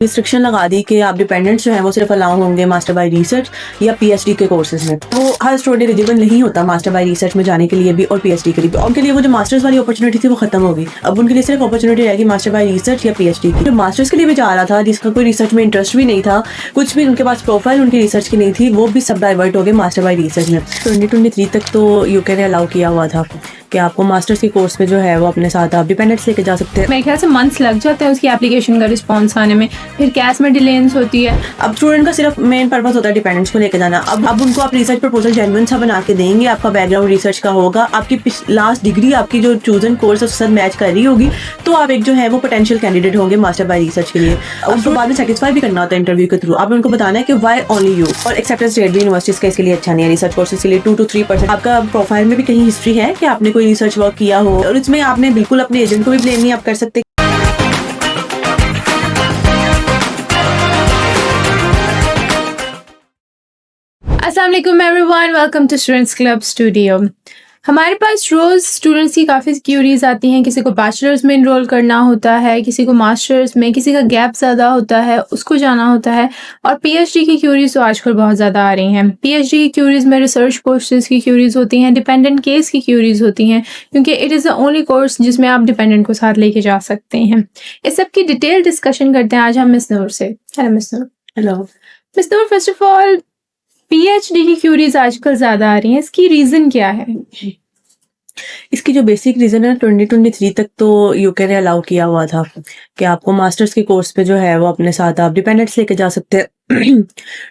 Restriction लगा दी कि आप डिपेंडेंट्स जो हैं वो सिर्फ अलाउ होंगे मास्टर बाय रिसर्च या पीएचडी के कोर्सेज में। वो हर स्टूडेंट एलिजिबल नहीं होता मास्टर बाय रिसर्च में जाने के लिए भी और पीएचडी के लिए भी। उनके लिए वो जो मास्टर्स वाली अपॉर्चुनिटी थी वो खत्म होगी। अब उनके लिए सिर्फ अपॉर्चुनिटी रहेगी मास्टर बाय रिसर्च या पीएचडी की। जो मास्टर्स के लिए भी जा रहा था, जिसका कोई रिसर्च में इंटरेस्ट भी नहीं था, कुछ भी उनके पास प्रोफाइल उनकी रिसर्च की नहीं थी, वो भी सब डाइवर्ट हो गए मास्टर बाय रिसर्च में। 2023 तक तो यूके ने अलाउ किया हुआ था कि आपको मास्टर्स के कोर्स में जो है वो अपने साथ आप डिपेंडेंट्स लेके जा सकते हैं। मेरे ख्याल से मंथ्स लग जाते हैं उसकी एप्लीकेशन का रिस्पांस आने में, फिर कैश में डिलेंस होती है। अब स्टूडेंट का सिर्फ मेन पर्पस होता है डिपेंडेंट्स को लेके जाना। अब उनको आप रिसर्च प्रपोजल जेन्युइन सा बना के देंगे, आपका बैकग्राउंड रिसर्च का होगा, आपकी लास्ट डिग्री आपकी जो चूजन कोर्स उसके साथ मैच कर रही होगी, तो आप एक जो है वो पोटेंशियल कैंडिडेट होंगे मास्टर बाय रिसर्च के लिए। उसको बाद में सेटिस्फाई भी करना होता है इंटरव्यू के थ्रू। आप उनको बताना है कि वाई ओनली यू। और एक्सेप्टेंस रेट भी यूनिवर्सिटीज का इसके लिए अच्छा नहीं है। रिसर्च कोर्सेज के लिए 2 to 3% आपका प्रोफाइल में भी कहीं हिस्ट्री है कि आपने कोई रिसर्च वर्क किया हो, और इसमें आपने बिल्कुल अपने एजेंट को भी ब्लेम नहीं आप कर सकते। अस्सलाम वालेकुम everyone, welcome to students club studio. हमारे पास रोज़ स्टूडेंट्स की काफ़ी क्यूरीज आती हैं। किसी को बैचलर्स में इनरोल करना होता है, किसी को मास्टर्स में, किसी का गैप ज़्यादा होता है उसको जाना होता है, और पीएचडी की क्यूरीज तो आजकल बहुत ज़्यादा आ रही हैं। पीएचडी की क्यूरीज में रिसर्च कोर्सेज की क्यूरीज होती हैं, डिपेंडेंट केस की क्यूरीज होती हैं, क्योंकि it is the only course जिसमें आप डिपेंडेंट को साथ लेके जा सकते हैं। इस सब की डिटेल डिस्कशन करते हैं आज हम मिस नूर से। Hello miss Noor. Hello miss Noor, first of all PhD की क्यूरीज आजकल ज़्यादा आ रही हैं, इसकी रीज़न क्या है? इसकी जो बेसिक रीजन है, 2023 तक तो यूके ने अलाउ किया हुआ था कि आपको मास्टर्स के कोर्स पे जो है वो अपने साथ आप डिपेंडेंट्स लेके जा सकते हैं।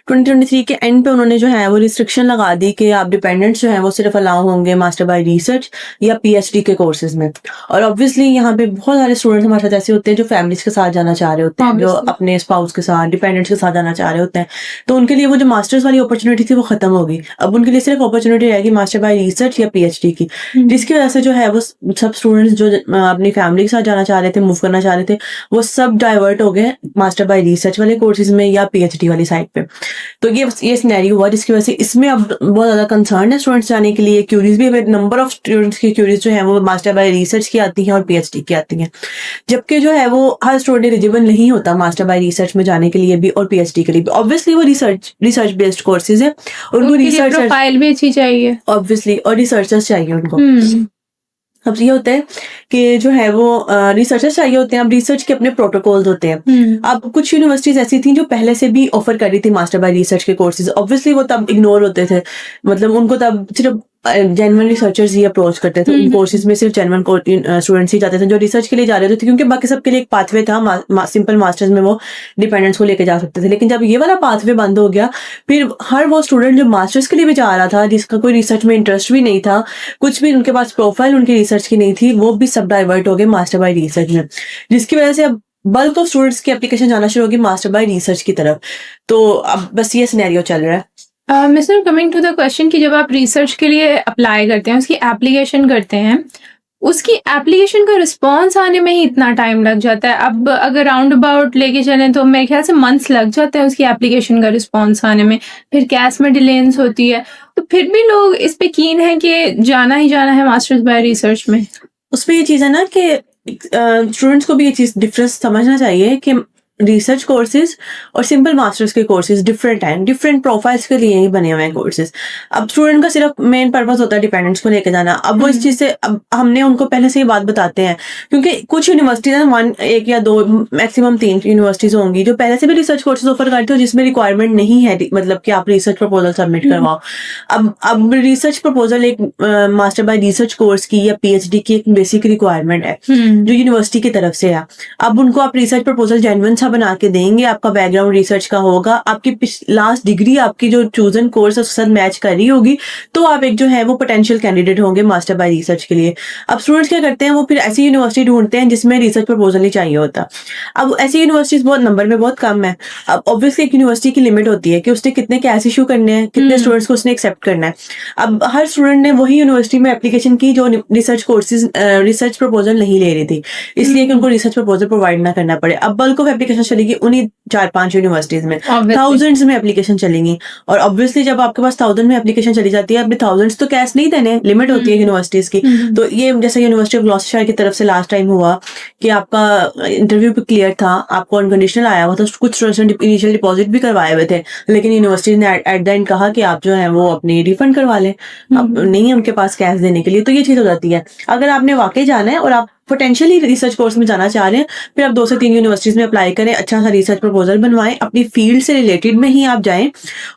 2023 के एंड पे उन्होंने जो है वो रिस्ट्रिक्शन लगा दी कि आप डिपेंडेंट्स जो हैं वो सिर्फ अलाउ होंगे मास्टर बाय रिसर्च या पीएचडी के कोर्सेज में। और ऑब्वियसली यहाँ पे बहुत सारे स्टूडेंट्स हमारे साथ ऐसे होते हैं जो फैमिलीज के साथ जाना चाह रहे होते हैं, जो अपने स्पाउस के साथ, डिपेंडेंट्स के साथ जाना चाह रहे होते हैं, तो उनके लिए वो जो मास्टर्स वाली अपॉर्चुनिटी थी वो खत्म होगी। अब उनके लिए सिर्फ अपॉर्चुनिटी रहेगी मास्टर बाय रिसर्च या पीएचडी की, जिसकी वजह से जो है वो सब स्टूडेंट्स जो अपनी फैमिली के साथ जाना चाह रहे थे, मूव करना चाह रहे थे, वो सब डाइवर्ट हो गए मास्टर बाय रिसर्च वाले कोर्सेज में या पीएचडी वाली साइड पे। तो ये सिनेरियो हुआ, जिसकी वजह से इसमें अब बहुत ज्यादा कंसर्न है स्टूडेंट्स जाने के लिए। क्यूरीज भी, नंबर ऑफ स्टूडेंट्स की क्यूरीज जो है वो मास्टर बाय रिसर्च की आती हैं और पीएचडी की आती हैं, जबकि जो है वो हर स्टूडेंट एलिजिबल नहीं होता मास्टर बाय रिसर्च में जाने के लिए भी और पीएचडी के लिए भी। ऑब्वियसली वो रिसर्च बेस्ड कोर्सेज है, उनको रिसर्च प्रोफाइल भी अच्छी चाहिए ऑब्वियसली, और रिसर्चर्स चाहिए उनको। अब ये होता है कि जो है वो रिसर्चर्स चाहिए होते हैं। अब रिसर्च के अपने प्रोटोकॉल्स होते हैं। अब कुछ यूनिवर्सिटीज ऐसी थी जो पहले से भी ऑफर कर रही थी मास्टर बाय रिसर्च के कोर्सेज। ऑब्वियसली वो तब इग्नोर होते थे, मतलब उनको तब सिर्फ जेन्युइन रिसर्चर्स ही अप्रोच करते थे। उन कोर्सेज में सिर्फ जेन्युइन स्टूडेंट्स ही जाते थे जो रिसर्च के लिए जा रहे थे, क्योंकि बाकी सबके लिए एक पाथवे था। सिंपल मास्टर्स में वो डिपेंडेंट्स को लेके जा सकते थे। लेकिन जब ये वाला पाथवे बंद हो गया, फिर हर वो स्टूडेंट जो मास्टर्स के लिए भी जा रहा था, जिसका कोई रिसर्च में इंटरेस्ट भी नहीं था, कुछ भी उनके पास प्रोफाइल उनकी रिसर्च की नहीं थी, वो भी सब डाइवर्ट हो गए मास्टर बाय रिसर्च में, जिसकी वजह से अब बल्क ऑफ स्टूडेंट्स की एप्लीकेशन जाना शुरू होगी मास्टर बाय रिसर्च की तरफ। तो अब बस ये सिनेरियो चल रहा है। Mister, coming to the question कि जब आप रिसर्च के लिए अप्लाई करते हैं, उसकी एप्लीकेशन करते हैं, उसकी एप्लीकेशन का रिस्पांस आने में ही इतना टाइम लग जाता है। अब अगर राउंड अबाउट लेके चलें तो मेरे ख्याल से मंथ्स लग जाते हैं उसकी एप्लीकेशन का रिस्पांस आने में, फिर कैश में डिलेंस होती है, तो फिर भी लोग इस पे कीन है कि जाना ही जाना है मास्टर्स बाय रिसर्च में। उसमें ये चीज़ है ना कि स्टूडेंट्स को भी ये चीज़ डिफरेंस समझना चाहिए कि रिसर्च कोर्सेज और सिंपल मास्टर्स के कोर्सेज डिफरेंट हैं, डिफरेंट प्रोफाइल्स के लिए ही बने हुए हैं कोर्सेज। अब स्टूडेंट का सिर्फ मेन पर्पस होता है डिपेंडेंट्स को लेके जाना। अब वो इस चीज़ से, अब हमने उनको पहले से ही बात बताते हैं, क्योंकि कुछ यूनिवर्सिटीज हैं, एक या दो मैक्सिमम 3 यूनिवर्सिटीज होंगी जो पहले से भी रिसर्च कोर्सेज ऑफर करते हो जिसमें रिक्वायरमेंट नहीं है, मतलब कि आप रिसर्च प्रपोजल सबमिट करवाओ। अब रिसर्च प्रपोजल एक मास्टर बाय रिसर्च कोर्स की या पीएचडी की एक बेसिक रिक्वायरमेंट है जो यूनिवर्सिटी की तरफ से है। अब उनको आप रिसर्च प्रपोजल जेन्युइन बना के देंगे, आपका बैकग्राउंड रिसर्च का होगा, आपकी लास्ट डिग्री आपकी जो चूजन कोर्स है उसके साथ मैच कर रही होगी, तो आप एक जो है वो पोटेंशियल कैंडिडेट होंगे मास्टर बाय रिसर्च के लिए। अब स्टूडेंट्स क्या करते हैं, वो फिर ऐसी यूनिवर्सिटी ढूंढते हैं जिसमें रिसर्च प्रपोजल ही चाहिए होता। अब ऐसी यूनिवर्सिटीज बहुत नंबर में बहुत कम है। अब ऑब्वियसली एक यूनिवर्सिटी की लिमिट होती है कि उसने कितने कैश इशू करने हैं, कितने स्टूडेंट्स को उसने एक्सेप्ट करना है। अब हर स्टूडेंट ने वही यूनिवर्सिटी में एप्लीकेशन की जो रिसर्च कोर्सेज रिसर्च प्रपोजल नहीं ले रही थी, इसलिए कि उनको रिसर्च प्रपोजल प्रोवाइड ना करना पड़े। अब बल्क ऑफ एप्लीकेशन एप्लीकेशन चलेगी उन्हीं 4-5 यूनिवर्सिटीज में, Obviously. थाउजेंड्स में एप्लीकेशन चलेंगी। और ऑब्वियसली जब आपके पास 1000 में एप्लीकेशन चली जाती है, अपने थाउजेंड्स तो कैश नहीं देने, लिमिट होती है यूनिवर्सिटीज की। तो ये जैसे यूनिवर्सिटी ऑफ ग्लॉस्टरशायर की तरफ से लास्ट टाइम हुआ कि आपका इंटरव्यू भी क्लियर था, आपको अनकंडीशनल आया हुआ था, कुछ स्टूडेंट्स इनिशियल डिपॉजिट भी करवाए हुए थे, लेकिन यूनिवर्सिटी ने एट द एंड कहा कि आप जो है वो अपनी रिफंड करवा लें, अब नहीं है उनके पास कैश देने के लिए। तो ये चीज हो जाती है। अगर आपने वाकई जाना है और आप पोटेंशियली रिसर्च कोर्स में जाना चाह रहे हैं, फिर आप 2 से 3 यूनिवर्सिटीज में अप्लाई करें, अच्छा सा रिसर्च प्रपोजल बनवाएं, अपनी फील्ड से रिलेटेड में ही आप जाएं,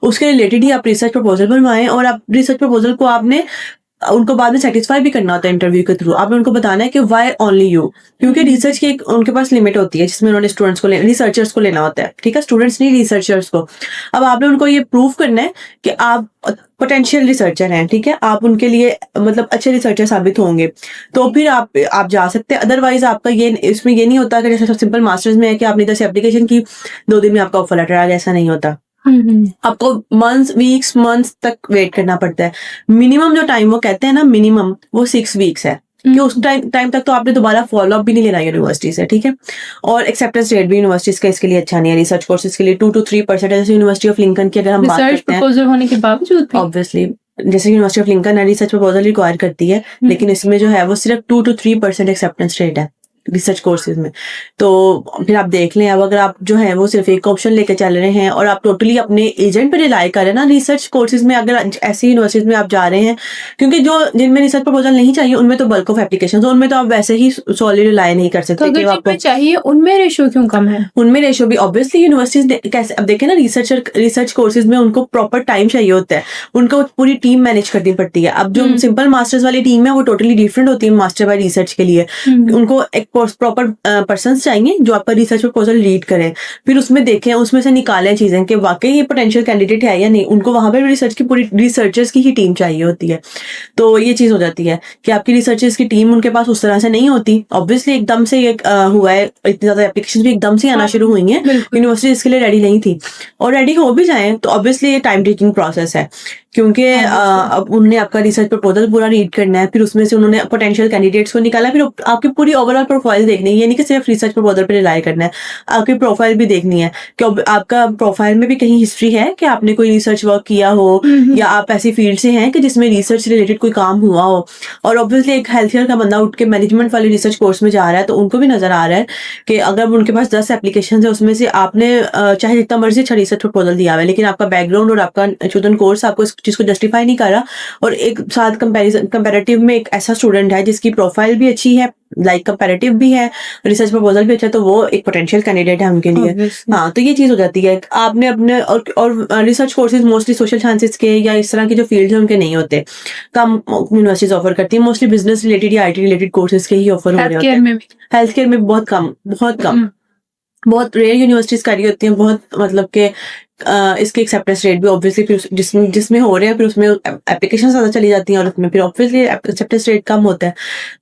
उसके रिलेटेड ही आप रिसर्च प्रपोजल बनवाएं। और आप रिसर्च प्रपोजल को आपने उनको बाद में सेटिस्फाई भी करना होता है इंटरव्यू के थ्रू। आपने उनको बताना है कि व्हाई ओनली यू, क्योंकि रिसर्च की उनके पास लिमिट होती है जिसमें उन्होंने स्टूडेंट्स को रिसर्चर्स को लेना होता है, ठीक है, स्टूडेंट्स नहीं रिसर्चर्स को। अब आपने उनको ये प्रूव करना है कि आप पोटेंशियल रिसर्चर हैं, ठीक है, आप उनके लिए मतलब अच्छे रिसर्चर साबित होंगे, तो फिर आप जा सकते हैं। अदरवाइज आपका ये इसमें ये नहीं होता कि जैसे सिंपल मास्टर्स में है कि आपने इधर से एप्लीकेशन की, 2 दिन में आपका ऑफर लेटर आ गया, ऐसा नहीं होता। आपको मंथ्स तक वेट करना पड़ता है। मिनिमम जो टाइम वो कहते हैं ना, मिनिमम वो 6 वीक्स है कि उस टाइम तक तो आपने दोबारा फॉलो अप भी नहीं लेना यूनिवर्सिटी से, ठीक है। और एक्सेप्टेंस रेट भी यूनिवर्सिटीज का इसके लिए अच्छा नहीं है, रिसर्च कोर्सेज के लिए 2 to 3% है। जैसे यूनिवर्सिटी ऑफ लिंकन की अगर हम बात रिसर्च करते हैं, प्रपोजल होने के बावजूद भी ऑब्वियसली जैसे यूनिवर्सिटी ऑफ लिंकन है, रिसर्च प्रपोजल रिक्वायर करती है, लेकिन इसमें जो है वो सिर्फ 2 to 3% एक्सेप्टेंस रेट है रिसर्च कोर्सेज में। तो फिर आप देख लें, अब अगर आप जो है वो सिर्फ एक ऑप्शन लेके चल रहे हैं और आप टोटली अपने एजेंट पे रिलाई कर रहे हैं ना रिसर्च कोर्सेज में, अगर ऐसी यूनिवर्सिटीज में आप जा रहे हैं, क्योंकि जो जिनमें रिसर्च प्रपोजल नहीं चाहिए उनमें तो बल्क ऑफ एप्लीकेशन, तो उनमें तो आप वैसे ही सॉलिड रिलाई नहीं कर तो सकते अगर कि आपको जिनमें चाहिए उनमें रेशो क्यों कम है? उनमें रेशो भी ऑब्वियसली यूनिवर्सिटीज कैसे, अब देखें ना रिसर्च कोर्सेज में उनको प्रॉपर टाइम चाहिए होता है, उनको पूरी टीम मैनेज करनी पड़ती है। अब जो सिंपल मास्टर्स वाली टीम है वो टोटली डिफरेंट होती है मास्टर बाय रिसर्च के लिए। उनको एक प्रॉपर पर्सन चाहिए जो आपका रिसर्च प्रपोजल रीड करें, फिर उसमें देखें, उसमें से निकालें चीजें कि वाकई ये पोटेंशियल कैंडिडेट है या नहीं। उनको वहां पर रिसर्च की पूरी रिसर्चर्स की ही टीम चाहिए होती है। तो ये चीज हो जाती है कि आपकी रिसर्चर्स की टीम उनके पास उस तरह से नहीं होती। ऑब्वियसली एकदम से ये हुआ है, इतनी ज्यादा एप्लीकेशन भी एकदम से आना शुरू हुई हैं, यूनिवर्सिटी इसके लिए रेडी नहीं थी, और रेडी हो भी जाए तो ऑब्वियसली ये टाइम टेकिंग प्रोसेस है, क्योंकि अब उन्होंने आपका रिसर्च प्रपोजल पूरा रीड करना है, फिर उसमें से उन्होंने पोटेंशियल कैंडिडेट्स को निकाला, फिर आपकी पूरी ओवरऑल प्रोफाइल देखनी है। ये नहीं कि सिर्फ रिसर्च प्रपोजल पे रिलाई करना है, आपकी प्रोफाइल भी देखनी है कि आपका प्रोफाइल में भी कहीं हिस्ट्री है कि आपने कोई रिसर्च वर्क किया हो, या आप ऐसी फील्ड से हैं कि जिसमें रिसर्च रिलेटेड कोई काम हुआ हो। और ऑब्वियसली एक हेल्थ केयर का बंदा उठ के मैनेजमेंट वाले रिसर्च कोर्स में जा रहा है तो उनको भी नजर आ रहा है कि अगर उनके पास 10 एप्लीकेशन है, उसमें से आपने चाहे जितना मर्जी अच्छा रिसर्च प्रपोजल दिया हुआ है, लेकिन आपका बैकग्राउंड और आपका चूजन कोर्स आपको इस चीज को जस्टिफाई नहीं कर रहा, और एक साथ कंपैरेटिव में एक ऐसा स्टूडेंट है जिसकी प्रोफाइल भी अच्छी है, लाइक कंपैरेटिव भी है, रिसर्च प्रपोजल भी अच्छा है, तो वो एक पोटेंशियल कैंडिडेट है उनके लिए। हाँ, तो ये चीज हो जाती है। आपने अपने और research courses mostly social sciences के या इस तरह के जो फील्ड है उनके नहीं होते, कम यूनिवर्सिटीज ऑफर करती है, मोस्टली बिजनेस रिलेटेड या IT रिलेटेड कोर्सेज के ही ऑफर हो रहे होते हैं। हेल्थ केयर में बहुत कम, बहुत रेयर यूनिवर्सिटीज कर रही होती हैं, बहुत मतलब के इसके एक्सेप्टेंस रेट भी ऑब्वियसली फिर जिसमें हो रहे हैं फिर उसमें एप्लीकेशन ज्यादा चली जाती हैं और उसमें फिर ऑब्वियसली एक्सेप्टेंस रेट कम होता है।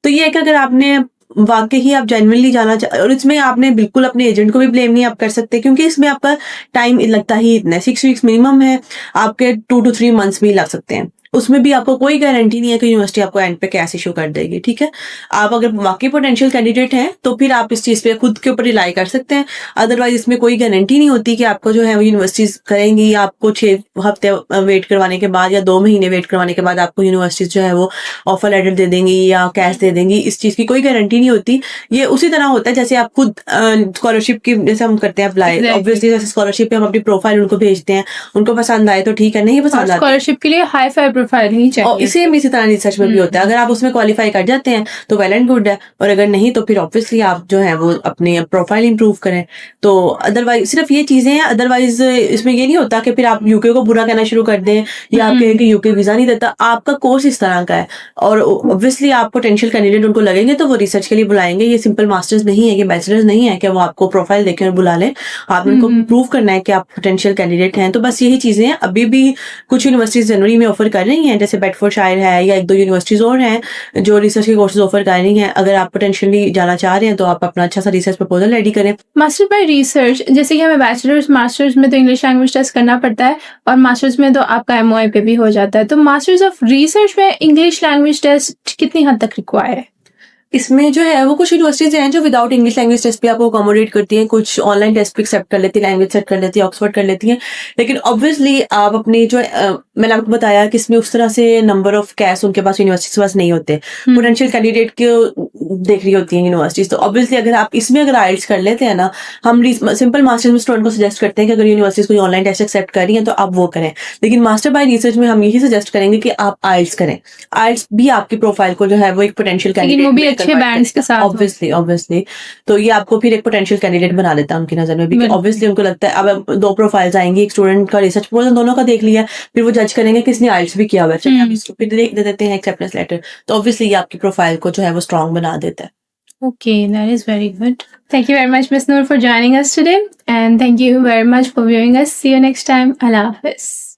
तो ये है कि अगर आपने वाकई ही आप जेन्युइनली जाना और इसमें आपने बिल्कुल अपने एजेंट को भी ब्लेम नहीं आप कर सकते, क्योंकि इसमें आपका टाइम लगता ही इतना है, 6 वीक्स मिनिमम है, आपके 2 to 3 मंथ्स भी लग सकते हैं। उसमें भी आपको कोई गारंटी नहीं है कि यूनिवर्सिटी आपको एंड पे कैश इशू कर देगी, ठीक है। आप अगर वाकई पोटेंशियल कैंडिडेट हैं तो फिर आप इस चीज पे खुद के ऊपर रिलाई कर सकते हैं, अदरवाइज इसमें कोई गारंटी नहीं होती कि आपको जो है वो यूनिवर्सिटीज करेंगी, या आपको 6 हफ्ते वेट करवाने के बाद या 2 महीने वेट करवाने के बाद आपको यूनिवर्सिटीज जो है वो ऑफर लेटर दे देंगी या कैश दे देंगी। इस चीज की कोई गारंटी नहीं होती। ये उसी तरह होता है जैसे आप खुद स्कॉलरशिप की जैसे हम करते हैं अप्लाई, ऑब्वियसली जैसे स्कॉलरशिप पे हम अपनी प्रोफाइल उनको भेजते हैं, उनको पसंद आए तो ठीक है, नहीं पसंद आए स्कॉलरशिप के लिए हाई फाई प्रोफाइल ही चाहिए। इसी तरह रिसर्च में भी होता है, अगर आप उसमें क्वालिफाई कर जाते हैं तो वेल एंड गुड है, और अगर नहीं तो फिर ऑब्वियसली आप जो है वो अपने प्रोफाइल इंप्रूव करें। तो अदरवाइज सिर्फ ये चीजें हैं, अदरवाइज इसमें ये नहीं होता कि फिर आप यूके को बुरा कहना शुरू कर दें या आप कहें कि यूके वीजा नहीं देता। आपका कोर्स इस तरह का है और ऑब्वियसली आप पोटेंशियल कैंडिडेट उनको लगेंगे तो वो रिसर्च के लिए बुलाएंगे। ये सिंपल मास्टर्स नहीं है, ये बैचलर्स नहीं है कि वो आपको प्रोफाइल देखें और बुला लें, आपने उनको प्रूव करना है कि आप पोटेंशियल कैंडिडेट हैं। तो बस यही चीजें हैं। अभी भी कुछ यूनिवर्सिटीज जनवरी में ऑफर कर रही हैं, जैसे बेडफोर्डशायर है या 1-2 यूनिवर्सिटीज और हैं जो रिसर्च के कोर्सेज ऑफर कर रही हैं। अगर आप पोटेंशियली जाना चाह रहे हैं तो आप अपना अच्छा सा रिसर्च प्रपोजल रेडी करें। मास्टर बाय रिसर्च, जैसे कि हमें बैचलर्स मास्टर्स में तो इंग्लिश लैंग्वेज टेस्ट करना पड़ता है और मास्टर्स में तो आपका MOA पे भी हो जाता है, तो मास्टर्स ऑफ रिसर्च में इंग्लिश लैंग्वेज टेस्ट कितनी हद तक रिक्वायर है? इसमें जो है वो कुछ यूनिवर्सिटीज हैं जो विदाउट इंग्लिश लैंग्वेज टेस्ट भी आपको अकोमोडेट करती हैं, कुछ ऑनलाइन टेस्ट भी एक्सेप्ट कर लेती है, लैंग्वेज सेट कर लेती है, ऑक्सफोर्ड कर लेती हैं। लेकिन ऑब्वियसली आप अपनी जो मैंने आपको बताया कि इसमें उस तरह से नंबर ऑफ कैस उनके पास यूनिवर्सिटी के पास नहीं होते, पोटेंशियल कैंडिडेट को देख रही होती हैं यूनिवर्सिटीज। तो ऑब्वियसली अगर आप इसमें अगर आइल्स कर लेते हैं ना, हम सिंपल मास्टर्स में स्टूडेंट को सजेस्ट करते हैं कि अगर यूनिवर्सिटीज कोई ऑनलाइन टेस्ट एक्सेप्ट कर रही हैं तो आप वो करें। लेकिन मास्टर बाय रिसर्च में हम यही सजेस्ट करेंगे कि आप आइल्स करें। आइल्स भी आपकी प्रोफाइल को जो है वो एक पोटेंशियल लेकिन वो भी कैंडिडेट अच्छे बैंड्स के साथ हो। ऑब्वियसली तो ये आपको फिर एक पोटेंशियल कैंडिडेट बना देता है उनकी नजर में भी। बिल्कुल। ऑब्वियसली उनको लगता है अब 2 प्रोफाइल्स आएंगी, एक स्टूडेंट का रिसर्च प्रपोजल दोनों का देख लिया, फिर वो जज करेंगे कि इसने आइल्स भी किया हुआ है, चलिए हम इसको फिर दे देते हैं एक्सेप्टेंस लेटर। तो ऑब्वियसली ये आपकी प्रोफाइल को जो है वो स्ट्रांग बना देता है। Okay, that is very good. Thank you very much, Ms. Noor, for joining us today. And thank you very much for viewing us. See you next time. Allah Hafiz.